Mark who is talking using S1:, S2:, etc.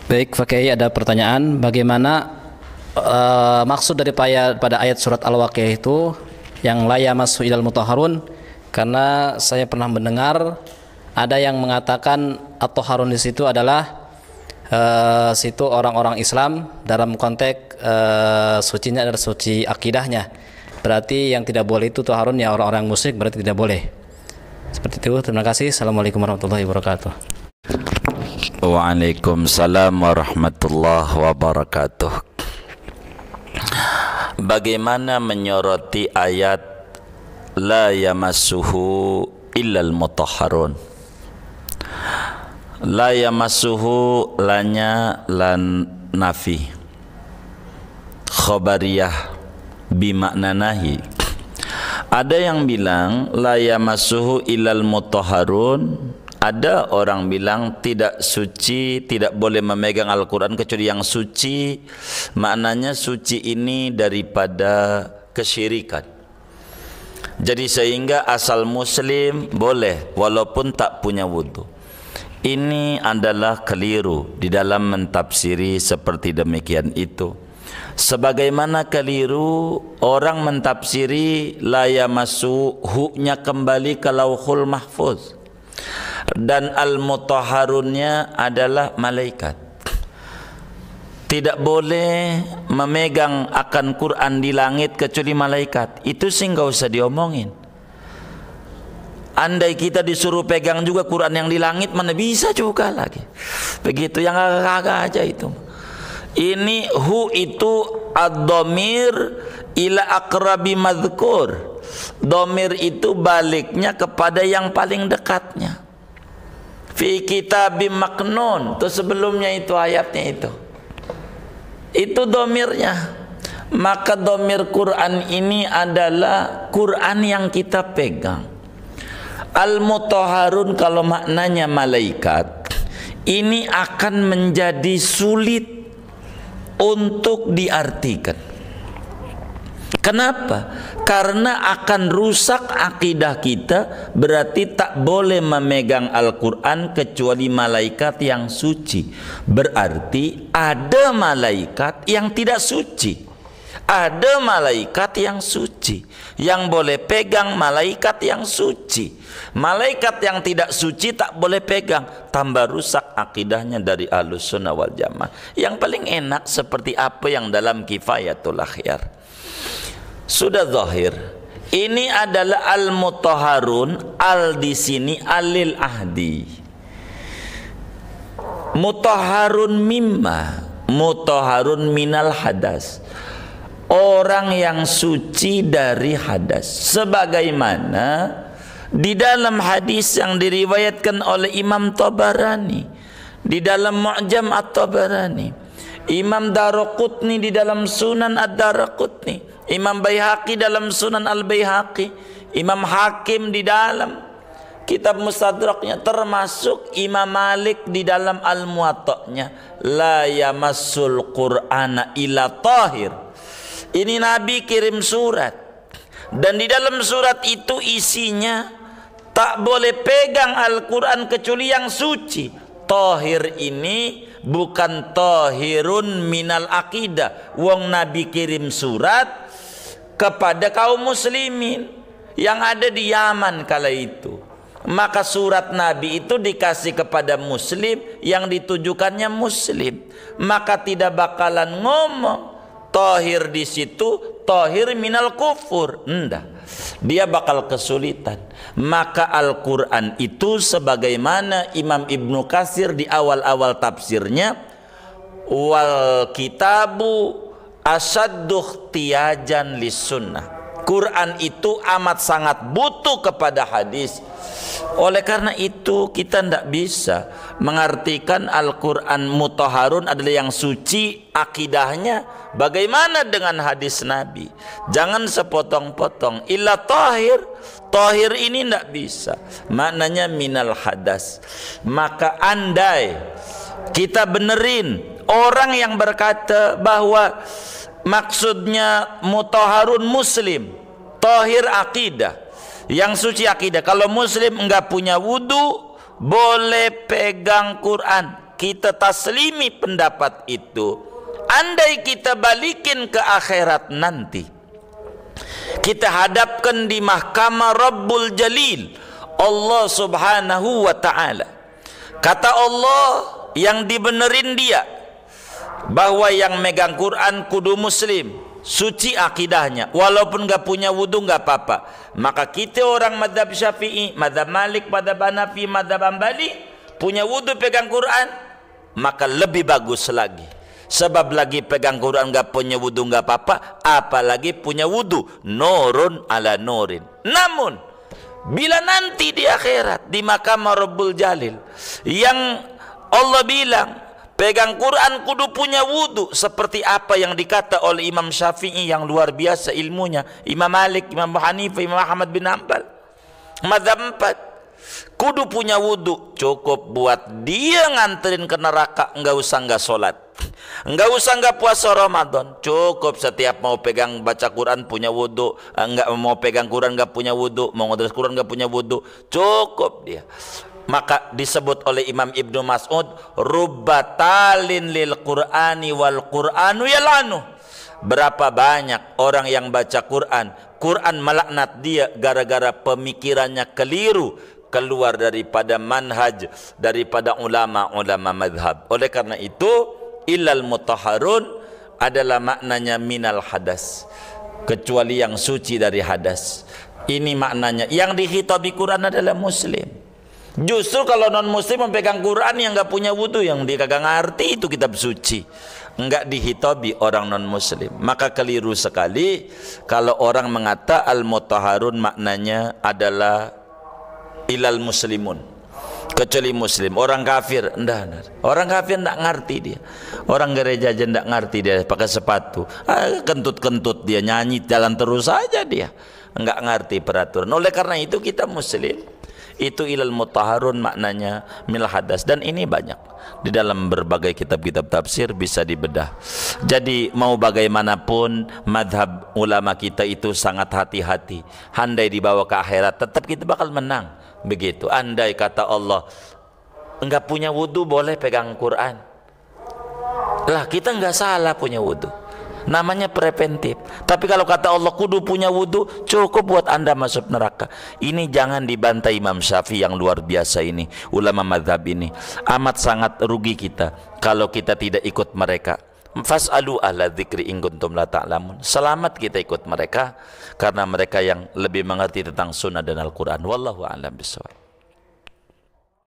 S1: Baik, Pak Kiai, ada pertanyaan, bagaimana maksud dari pada ayat surat Al-Waqiah itu yang la yamassu ilal mutahharun? Karena saya pernah mendengar ada yang mengatakan at-tahharun di situ adalah situ orang-orang Islam dalam konteks sucinya adalah suci akidahnya. Berarti yang tidak boleh itu tahharun ya orang-orang musyrik, berarti tidak boleh. Seperti itu. Terima kasih. Assalamualaikum warahmatullahi wabarakatuh.
S2: Waalaikumsalam warahmatullahi wabarakatuh. Bagaimana menyoroti ayat la yamassuhu illal mutahharun? La yamassuhu lanya lan nafi, khabariyah bimakna nahi. Ada yang bilang la yamassuhu illal mutahharun, ada orang bilang tidak suci, tidak boleh memegang Al-Quran kecuali yang suci. Maknanya suci ini daripada kesyirikan. Jadi sehingga asal muslim boleh walaupun tak punya wudu. Ini adalah keliru di dalam mentafsiri seperti demikian itu. Sebagaimana keliru orang mentafsiri la yamassuhu nya kembali ke Lauhul Mahfuz, dan al-mutahharunnya adalah malaikat. Tidak boleh memegang akan Quran di langit kecuali malaikat. Itu sih nggak usah diomongin. Andai kita disuruh pegang juga Quran yang di langit, mana bisa juga lagi. Begitu, yang agak-agak aja itu. Ini hu itu ad-dhamir ila aqrabi madhkur. Dhamir itu baliknya kepada yang paling dekatnya. Fi kitabim maknun, itu sebelumnya itu ayatnya itu dhamirnya. Maka dhamir Quran ini adalah Quran yang kita pegang. Al-mutahharun kalau maknanya malaikat, ini akan menjadi sulit untuk diartikan. Kenapa? Karena akan rusak akidah kita. Berarti tak boleh memegang Al-Quran kecuali malaikat yang suci. Berarti ada malaikat yang tidak suci, ada malaikat yang suci. Yang boleh pegang malaikat yang suci. Malaikat yang tidak suci tak boleh pegang. Tambah rusak akidahnya dari Ahlus Sunnah wal Jamaah. Yang paling enak seperti apa yang dalam Kifayatul Akhyar. Sudah zahir. Ini adalah al-mutahharun, al di sini alil ahdi. Mutahharun mimma, mutahharun minal hadas. Orang yang suci dari hadas. Sebagaimana di dalam hadis yang diriwayatkan oleh Imam Tabarani, di dalam Mu'jam At-Tabarani, Imam Daraqutni di dalam Sunan Ad-Daraqutni, Imam Baihaqi dalam Sunan Al-Baihaqi, Imam Hakim di dalam kitab Mustadraknya, termasuk Imam Malik di dalam Al-Muwatta'nya, la yamassul Qur'ana illa tahir. Ini Nabi kirim surat, dan di dalam surat itu isinya tak boleh pegang Al-Quran kecuali yang suci. Tahir ini bukan tahirun minal akidah. Wong Nabi kirim surat kepada kaum muslimin yang ada di Yaman kala itu. Maka surat Nabi itu dikasih kepada muslim yang ditujukannya muslim. Maka tidak bakalan ngomong tahir di situ tahir minal kufur. Enggak. Dia bakal kesulitan. Maka Al-Quran itu sebagaimana Imam Ibnu Katsir di awal-awal tafsirnya, wal kitabu asaddu ihtiyajan lis sunnah. Quran itu amat sangat butuh kepada hadis. Oleh karena itu kita tidak bisa mengartikan Al-Quran mutahharun adalah yang suci akidahnya. Bagaimana dengan hadis Nabi? Jangan sepotong-potong. Illa tahir. Tahir ini tidak bisa. Maknanya minal hadas. Maka andai kita benerin orang yang berkata bahwa maksudnya mutahharun muslim, tahir akidah, yang suci akidah. Kalau muslim enggak punya wudu boleh pegang Quran, kita taslimi pendapat itu, andai kita balikin ke akhirat nanti, kita hadapkan di mahkamah Rabbul Jalil, Allah subhanahu wa ta'ala. Kata Allah yang dibenerin dia, bahwa yang megang Quran kudu muslim, suci akidahnya, walaupun gak punya wudu gak apa-apa. Maka kita orang madhab Syafi'i, madhab Malik, madhab Hanafi, madhab Hambali, punya wudu pegang Quran, maka lebih bagus lagi. Sebab lagi pegang Quran gak punya wudu gak apa-apa, apalagi punya wudu, nurun ala nurin. Namun bila nanti di akhirat, di mahkamah Rabbul Jalil, yang Allah bilang pegang Quran kudu punya wudu, seperti apa yang dikata oleh Imam Syafi'i yang luar biasa ilmunya, Imam Malik, Imam Hanifah, Imam Ahmad bin Hanbal, mazhab 4, kudu punya wudu. Cukup buat dia nganterin ke neraka, enggak usah enggak sholat, enggak usah enggak puasa Ramadan, cukup setiap mau pegang baca Quran punya wudu, enggak mau pegang Quran enggak punya wudu, mau ngadres Quran enggak punya wudu, cukup dia. Maka disebut oleh Imam Ibnu Mas'ud, rubbatalin lil Qur'ani wal Qur'anu yal'anu. Berapa banyak orang yang baca Quran, Quran melaknat dia gara-gara pemikirannya keliru, keluar daripada manhaj, daripada ulama-ulama madhab. Oleh karena itu, illal mutahharun adalah maknanya minal hadas, kecuali yang suci dari hadas. Ini maknanya. Yang dihitabi Quran adalah muslim. Justru kalau non muslim memegang Quran yang enggak punya wudu, yang dia kagak ngerti itu kitab suci, enggak dihitabi orang non muslim. Maka keliru sekali kalau orang mengata al mutahharun maknanya adalah ilal muslimun, kecuali muslim. Orang kafir enggak, orang kafir enggak ngerti dia, orang gereja aja enggak ngerti dia pakai sepatu, kentut-kentut dia, nyanyi jalan terus saja dia, enggak ngerti peraturan. Oleh karena itu kita muslim itu ilal mutahharun maknanya minal hadas, dan ini banyak di dalam berbagai kitab-kitab tafsir bisa dibedah. Jadi mau bagaimanapun madhab ulama kita itu sangat hati-hati. Andai dibawa ke akhirat tetap kita bakal menang. Begitu. Andai kata Allah enggak punya wudu boleh pegang Quran, lah kita enggak salah punya wudu, namanya preventif. Tapi kalau kata Allah kudu punya wudu, cukup buat anda masuk neraka. Ini jangan dibantai Imam Syafi'i yang luar biasa ini, ulama madhab ini. Amat sangat rugi kita kalau kita tidak ikut mereka. Fas'alu ahla dzikri in kuntum la ta'lamun. Selamat kita ikut mereka, karena mereka yang lebih mengerti tentang sunnah dan Al-Quran. Wallahu a'lam bishawab.